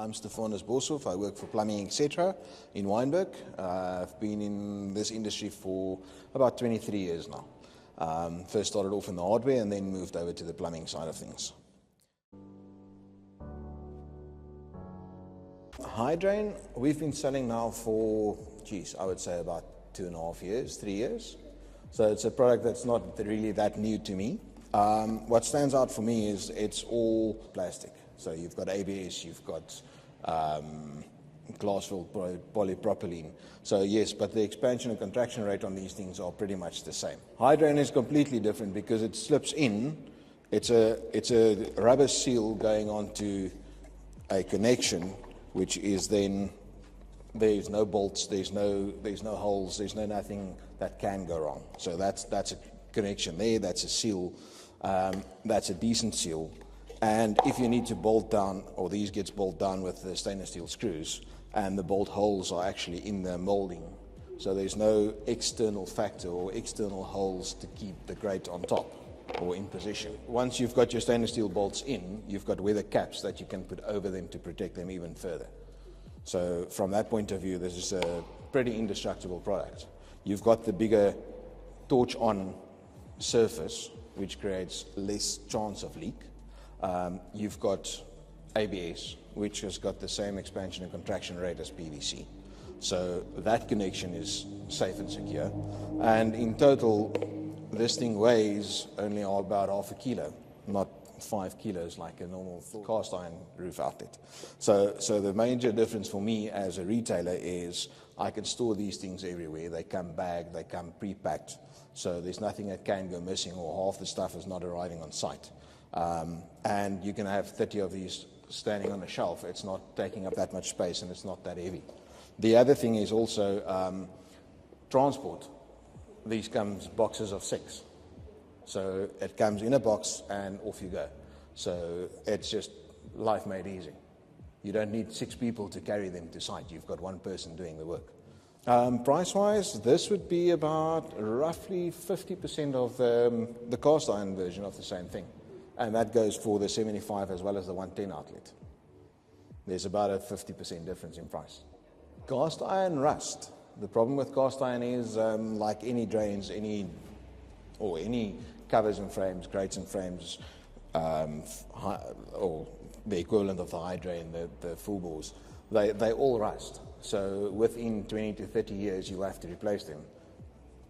I'm Stephanus Boshoff. I work for Plumbing Etc. in Wynberg. I've been in this industry for about 23 years now. First started off in the hardware and then moved over to the plumbing side of things. HyDrain, we've been selling now for, I would say about 2.5 years, 3 years. So it's a product that's not really that new to me. What stands out for me is it's all plastic. So you've got ABS, you've got glass-filled polypropylene. So yes, but the expansion and contraction rate on these things are pretty much the same. HyDrain is completely different because it slips in. It's a rubber seal going onto a connection, which is then, there's no bolts, there's no holes, there's no nothing that can go wrong. So that's a connection there, that's a seal, that's a decent seal. And if you need to bolt down, or these gets bolted down with the stainless steel screws, and the bolt holes are actually in the molding. So there's no external factor or external holes to keep the grate on top or in position. Once you've got your stainless steel bolts in, you've got weather caps that you can put over them to protect them even further. So from that point of view, this is a pretty indestructible product. You've got the bigger torch-on surface, which creates less chance of leak. You've got ABS, which has got the same expansion and contraction rate as PVC. So that connection is safe and secure. And in total, this thing weighs only about 0.5 kilo, not 5 kilos like a normal cast iron roof outlet. So the major difference for me as a retailer is I can store these things everywhere. They come bagged, they come pre-packed. So there's nothing that can go missing, or half the stuff is not arriving on site. And you can have 30 of these standing on a shelf. It's not taking up that much space and it's not that heavy. The other thing is also transport. These comes boxes of 6. So it comes in a box and off you go. So it's just life made easy. You don't need 6 people to carry them to site. You've got one person doing the work. Price-wise, this would be about roughly 50% of the cast iron version of the same thing. And that goes for the 75 as well as the 110 outlet. There's about a 50% difference in price. Cast iron rust. The problem with cast iron is like any drains, any covers and frames, grates and frames, or the equivalent of the HyDrain, the full bores, they all rust. So within 20 to 30 years, you have to replace them.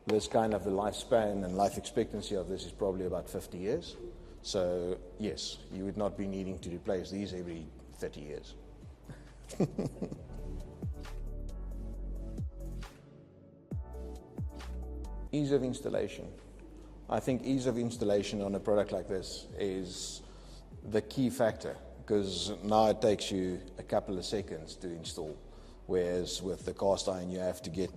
This kind of the lifespan and life expectancy of this is probably about 50 years. So yes, you would not be needing to replace these every 30 years. Ease of installation. I think ease of installation on a product like this is the key factor, because now it takes you a couple of seconds to install, whereas with the cast iron you have to get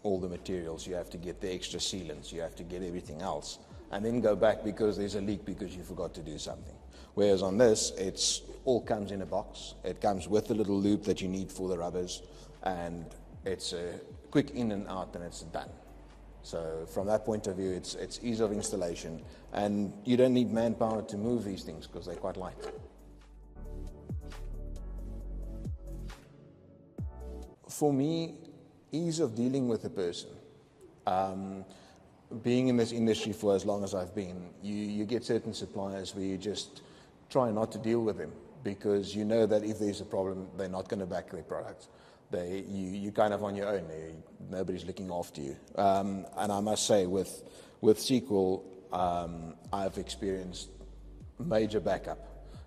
all the materials, you have to get the extra sealants, you have to get everything else, and then go back because there's a leak because you forgot to do something. Whereas on this, it's all comes in a box. It comes with the little loop that you need for the rubbers, and it's a quick in and out and it's done. So from that point of view, it's ease of installation, and you don't need manpower to move these things because they're quite light. For me, ease of dealing with a person. Being in this industry for as long as I've been, you get certain suppliers where you just try not to deal with them because you know that if there's a problem, they're not going to back their product. You're kind of on your own. Nobody's looking after you. And I must say, with Seaqual, I've experienced major backup.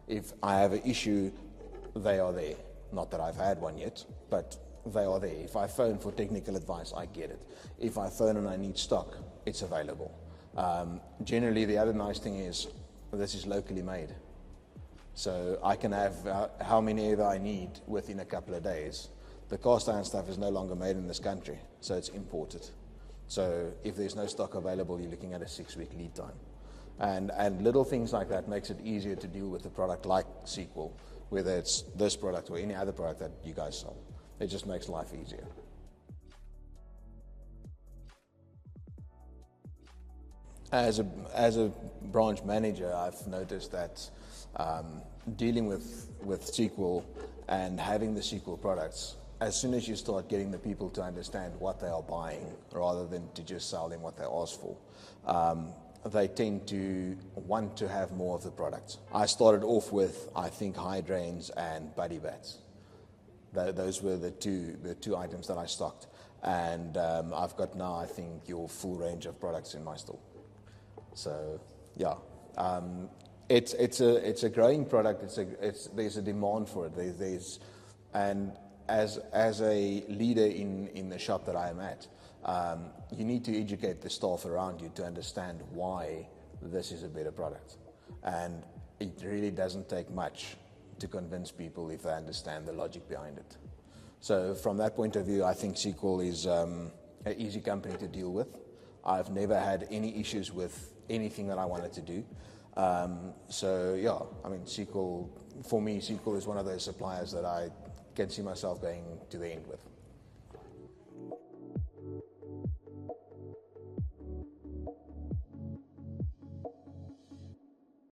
If I have an issue, they are there. Not that I've had one yet, but they are there. If I phone for technical advice, I get it. If I phone and I need stock, it's available. Generally, the other nice thing is this is locally made. So I can have how many ever I need within a couple of days. The cast iron stuff is no longer made in this country, so it's imported. So if there's no stock available, you're looking at a 6-week lead time. And little things like that makes it easier to deal with a product like Seaqual, whether it's this product or any other product that you guys sell. It just makes life easier. As a branch manager, I've noticed that dealing with Seaqual and having the Seaqual products, as soon as you start getting the people to understand what they are buying rather than to just sell them what they ask for, they tend to want to have more of the products. I started off with, I think, HyDrains and Buddy Bats. Those were the two items that I stocked. And I've got now, I think, your full range of products in my store. So, yeah. It's a growing product. There's a demand for it. And as a leader in the shop that I am at, you need to educate the staff around you to understand why this is a better product. And it really doesn't take much to convince people if they understand the logic behind it. So from that point of view, I think Seaqual is an easy company to deal with. I've never had any issues with anything that I wanted to do. So yeah, I mean, Seaqual, for me, Seaqual is one of those suppliers that I can see myself going to the end with.